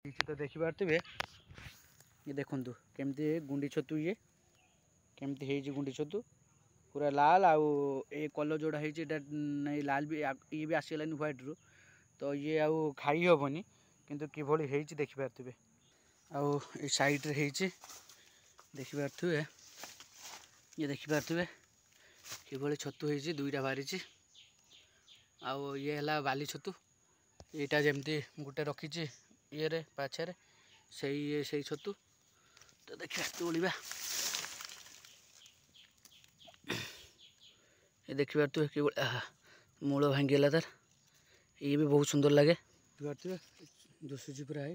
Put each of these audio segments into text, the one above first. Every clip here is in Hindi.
तो देखिपे ये देखु केमती गुंडी छतु ये केमती है गुंडी छतु पूरा लाल आउ ए कलर जोड़ा है नहीं लाल भी ये भी आसीगलानी व्हाइट रु तो ये आउ खाई हेनी किंतु किभली है देखिपे आउ ये साइड रे है देखिपे ये देखिपे किभली छतु है दुईटा बाहरी आउ ये है बाली छतु यहाँ जमती गोटे रखी ये पाछे से छतु तो देखिए तोड़ा ये देखिए तो कि मूल भांगीगला तार ये भी बहुत सुंदर लगे दुसुची पूरा है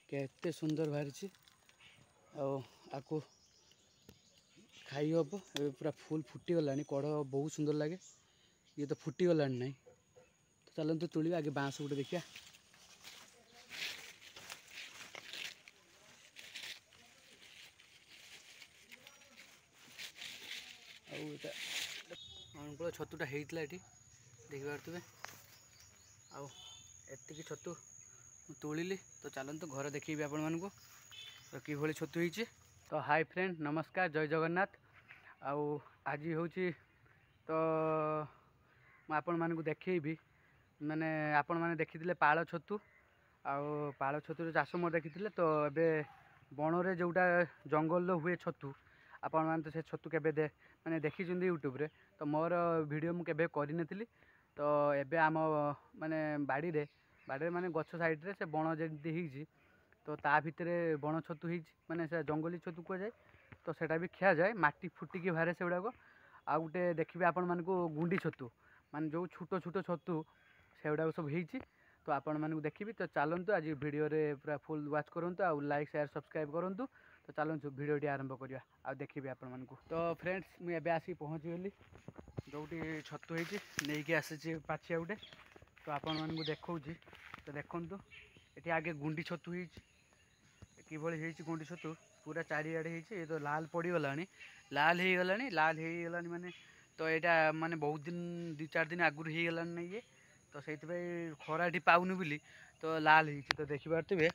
केते सुंदर बाहरी आपको खाई हम पूरा फुल फुटीगला कड़ बहुत सुंदर लगे ये तो फुटीगला ना तो चलते तुलिया आगे बाँस गोटे देखिए अनुकूल छतुटा होता ये देखिपे आती छतु तुलिली तो चलते घर देखी आपण मानक तो किभली छतु होती तो हाय फ्रेंड नमस्कार जय जगन्नाथ आज हूँ तो आपण मानक देखी माने आपण मैंने देखी पाल छतु पाल छतु चाष मोर देखी तो ए बणरे जोटा जंगल हुए छतु आपण मैंने तो से छतु के माने देखी यूट्यूब रे तो मोर वीडियो मुझे करनी तो एबे आम माने बाड़ी माने गछ साइड रे से बण जमी तो ता भितर बण छतु माने से जंगली छतु कह जाए तो सेटा भी खिया जाए माटी फुटिकी बाहर से गुड़ाक आ गोटे देखिए आपण मानक गुंडी छतु माने जो छोट छोट छतु से गुड़ाक सब हो तो आपण मानक देखिए तो चलतु आज वीडियो रे पूरा फुल वाच करूँ आ लाइक शेयर सब्सक्राइब करूँ तो चलतु वीडियो आरंभ करवा आ देखिए आपण मानक तो फ्रेंड्स मुझे आसिक पहुँची गली जो छतु नहीं आसी पाछिया गोटे तो आपण मानक देखा तो देखु ये आगे गुंडी छतु किभली गुंडी छतु पूरा चारिआडे ये तो लाल पड़गला लाल हो गला माने तो यहाँ माने बहुत दिन 2-4 दिन आगुरी हो गला ये तो से खरा पाऊनी बोली तो लाल हो तो देखिपे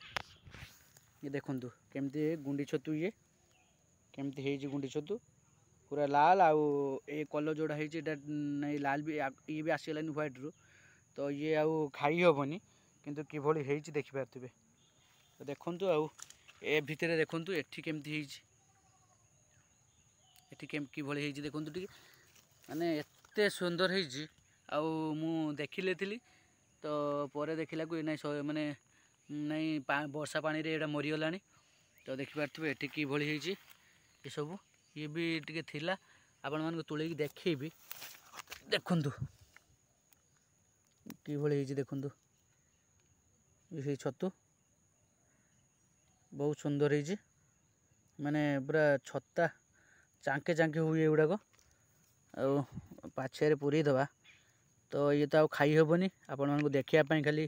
ये देखु केमती गुंडी छतु ये केमती है गुंडी छतु पूरा लाल आउ ए कलर जोड़ा है नहीं लाल भी ये भी आसीगलानी व्हाइट रु तो ये आउ खाई हेनी किंतु किभली है देखिपे तो देखु ए भितर देखु एठी केमती किभली है देखु टी माने एते सुंदर है मु देखिले तो पर देखला नहीं माने नहीं वर्षा पानी रे एटा मरीगला तो देखिपे एठी किभली है ये सब ये भी टिके थिला आपण मानक तुले देखी देखु किभली है देखु ये छतु बहुत सुंदर है माने पूरा छत्ता चांके चांके हुए गुड़ाक पाछे पूरी दबा तो ये तो आउ खाई हेनी आपण मानक देखापी खाली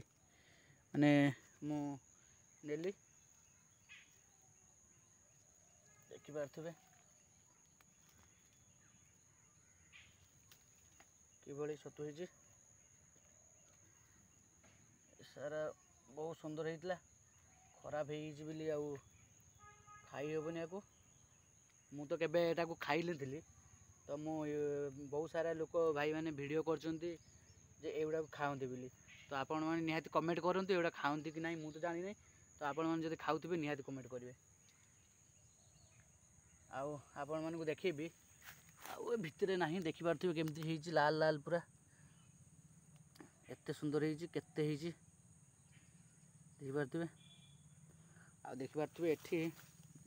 माने मु नेली देखिपे किभली छतु है सारा बहुत सुंदर होता खराब होली आउ खाई हेनी या मु तो केबे एटा को खाई ली तो मु बहुत सारा लोक भाई मैंने वीडियो करचंती जे एगुड़ा खाते बोली तो आपण मैंने निहाती कमेंट करंतु एगुड़ा खाते कि नहीं मुझे जानी नहीं तो आपण मैंने जब खाऊे निहाती कमेंट करेंगे आपण मानक देखी आउ भितर ना देखिपे केमती लाल लाल पूरा एते सुंदर होते देखिपे आ देखिपे एठी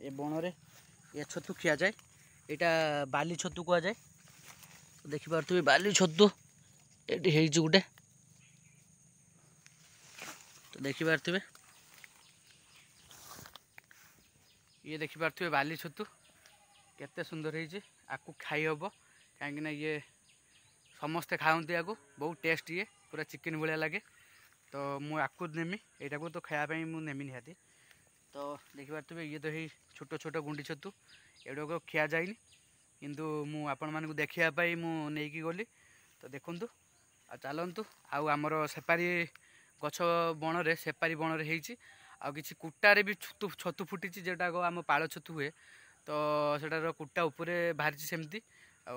ए बणरे ये छतु खिया जाए यहाँ बाली छतु कह जाए तो देखिपे बाली छतु ये गोटे तो देखिपे ये देखिपे बाली छतु केते सुंदर आपको खाई हम कहीं ये समस्ते खाते या बहुत टेस्ट ये पूरा चिकेन भाया लगे तो मुझे नेमी यहाँ को तो खायापी मुझे नेमी निहाती तो देखिपे ये तो ही छोट छोट गुंडी छतु एगुड़ा को खिया जाए किंतु मु आपण मानक देखापी मुझे गली तो देखु आ चलतु आमर सेपारी गछ बणरे सेपारी बणरे आ कि कुटारे भी छतु छतु फुटी जोटा आम पाଳ छतु हुए तो सेटार कुटा उपरे बाहरी सेमती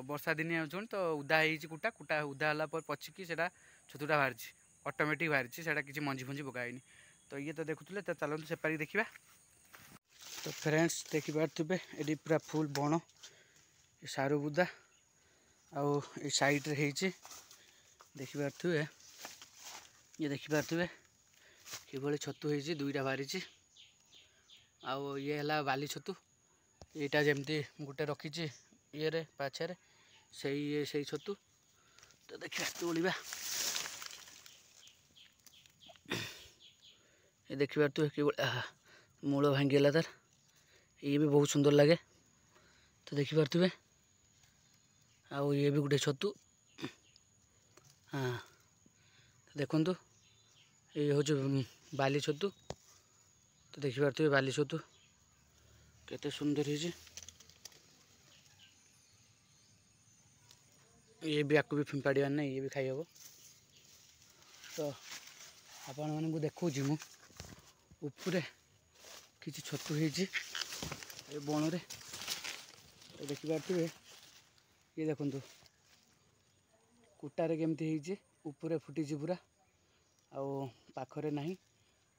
वर्षा दिन आउन तो उदा हो कुटा कुटा उदा है पचिकी से छतुटा बाहरी ऑटोमेटिक बाहरी से किसी मंजी फंजी पकाएनि तो ये तो देखुले तो चलते सेपारी देखा। तो फ्रेंड्स देखिपे ये पूरा फुल बण सारू बुदा आउ साइड रे देखिपे ये देखिपे कि छतु हो दुईटा बाहरी आउ ये है बाली छतु यहाँ जमती गोटे रखी ये पाछे से छतु तो देखिए तोड़ा ये देखिए कि मूल भांगीगला तार ये भी बहुत सुंदर लगे तो देखिपे आउ ये भी गोटे छतु हाँ देखु ये हूँ बाली छतु तो देखिपे बाली छतु केते सुंदर है ये भी आपको भी फिंपाड़ार नहीं ये भी खाई हम तो आपण मानक देखा मुझे किसी छतु हो बण रे तो देखिपे ये देखु कुटारे केमती उपरे फुटी पूरा आखरे ना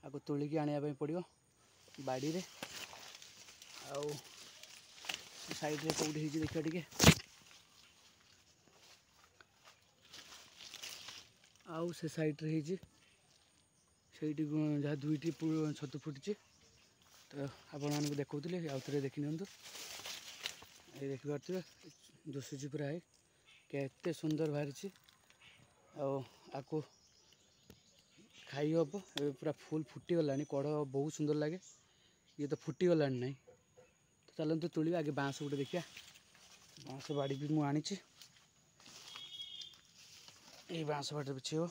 आपको तोलिकी आने पड़ो बाड़ी रे आउ साइड रे कौटी देखा टे आउ से साइड रे से जहाँ दुईटी छतु फुटी तो आपण मानक देखते आउ थे देखी नि ये देखिपे दुसुची पूरा है केते सुंदर बाहरी आपको खाई हम पूरा फुल फुटीगला कड़ बहुत सुंदर लगे ये तो फुटीगला ना तो चलते तोड़ा आगे बाँस गोटे देखिए बाँस बाड़ी भी मुझे आनी ये बाँस बाड़ी बिछे हो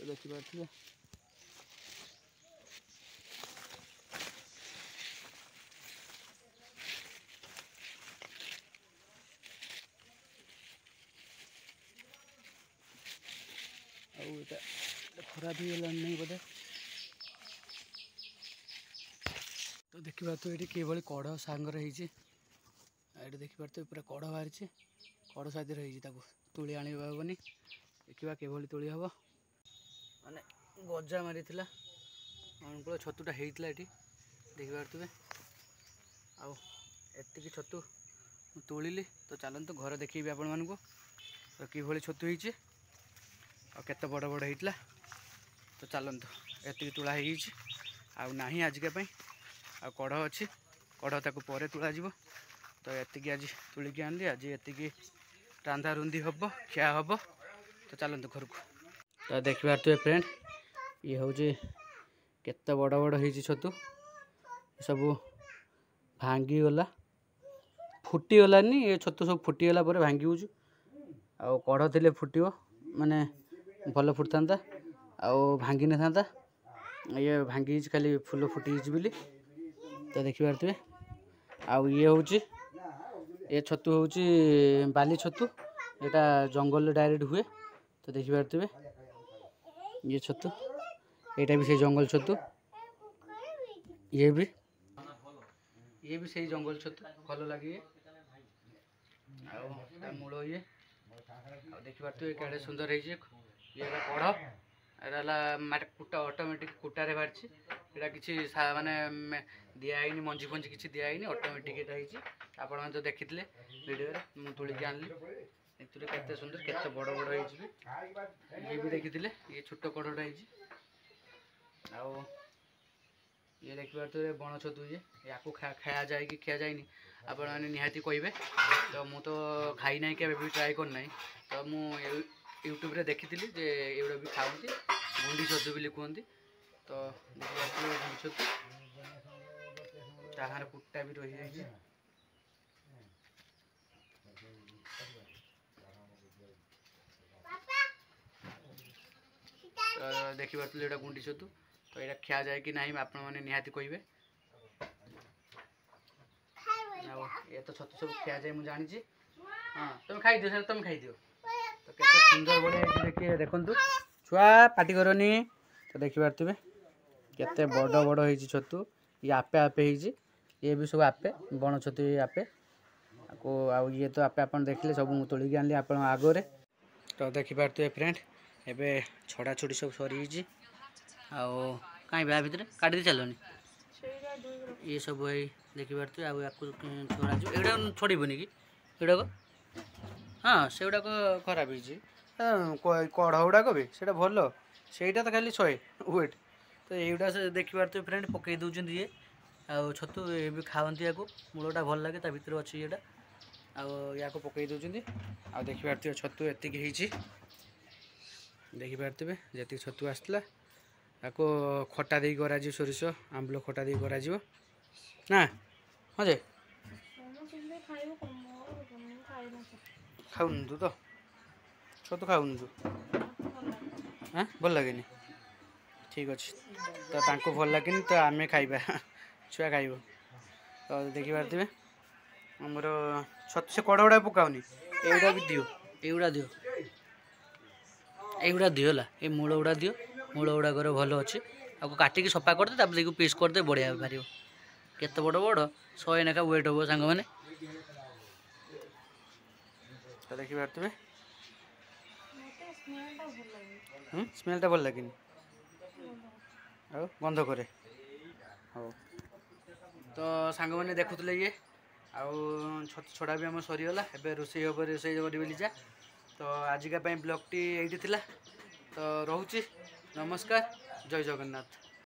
देखिपे खराब ही गला नहीं बोधे तो देखिए तो ये किभली कड़ सांगर ये देखिपे पूरा कड़ बाहरी कड़ साइज रही तुली आनी देखा किभली तुली हम माने गजा मारी अनुकूल छतुटा होता ये देखिपे आती छतु तुलिली तो चलते घर देखी आपण मानक तो किभली छतु होती केते बड़ बड़ होता तो चलतु एति तुला ना आजिका आ कड़ अच्छी कड़ ताक पर तुला तो एति आज तुलिकी आनली आज एति रांधा रुंधी हम खिया हम तो चलतु घर को तो देखिए फ्रेंड ये हूँ केते बड़ बड़ हो छतु सब भांगीगला फुटीगलानी ये छतु सब फुटीगला भांगी आउ कड़ थे फुटो माने भल फुटता आउ भांगी न था ये भांगी खाली फुल फुटी बोली तो देखिपे आउ ये हूँ ये छतु हूँ बाली छतु यहाँ जंगल डायरेक्ट हुए तो देखिपे ये छतु यहाँ भी से जंगल छतु ये भी से जंगल छतु भल लगे मूल ये देखिपे केड़े सुंदर है ये कड़ एरा कुटा ऑटोमेटिक कुटारे बाहरी यहाँ किसी माने दिखाई मंजी फंजी किसी दिखाई ऑटोमेटिक यहाँ आपण मैंने तो देखी वीडियो मुझे तुलिकी आनली देखते केते सुंदर केते बड़ बड़ ये भी देखी ये छोट कड़टा आउ ये देखिए तो बण छतु या खाया जाए कि खिया जाए आपण मैंने निहाती कहे तो मु तो खाई ना के भी ट्राए करना तो मु यूट्यूब रे देखी जे एगुड़ा भी खाऊँगी गुंडी छतु भी कहते तो देखिए गुंडी छतु ताहार कुटा भी रही जाए तो देखिए गुंडी छतु तो यहाँ खिया जाए कि ना आपण मैंने निहाती कहे। ये तो छतु सब खिया जाए मुझे जानी। हाँ तुम खाई दियो, तुम खाई दियो। तो केते सुंदर बड़े देखिए, देखंतु छुआ पार्टी करनी। तो देखि पारथिबे केते बड़ बड़ होईची छतु। ये आपे आपे होईची, ये भी सब आपे बण छतु ये आपे को आ ये तो आपे अपन देखले सब मु तोली के आनली अपन आगोरे। तो देखि पारथिबे फ्रेंड एबे छड़ा छुड़ी सब सरी हिची आ काई बा भितरे काटी चलोनी ये सब है देखि पारथिबे आ याकु छोड़ा जो एडा छोड़ीबनी कि एडा को। हाँ से गुड़ाक खराब हो कढ़ गुड़ाक भी से भल सेटा तो खाली 100 वेट। तो युवा से देखिए तो फ्रेंड पकई दूसरी ये आ छतु ये भी खाती या मूलटा भल लगे ता भर अच्छी ये या पकई दूसरी आ देखिए छतु एति देखि पारे जी छतु आसला या खटा दे करा सोरिष आंबल खटा दे करा ना। हाँ जे खाऊन तू तो छतु खाऊन तू हाँ भल लगे ठीक अच्छे तो तांको भल लगे तो आम खाइबा छुआ खाइब। तो देखि पारे आमर छतु से कड़ गुड़ा पकाउनी एगुड़ा भी दियो एगुड़ा दियो एगुड़ा दियो ला ये मूल गुड़ा दियो मूल गुड़ाक भल अच्छे आपको काटिकी सफा करदे तापर देखो पीस करदे बढ़िया पार केते बड़ बड़ 100 नेखा वेट हम सांग मैंने। तो देखि पारे स्मेलटा भल लगे बंद करे हाँ। तो सांग मैंने देखुले ये छतु छड़ा भी आम सरीगला एवं रोषे हम रोषे करी जा। तो आजिका ब्लॉग टी ये तो रोचे नमस्कार जय जगन्नाथ।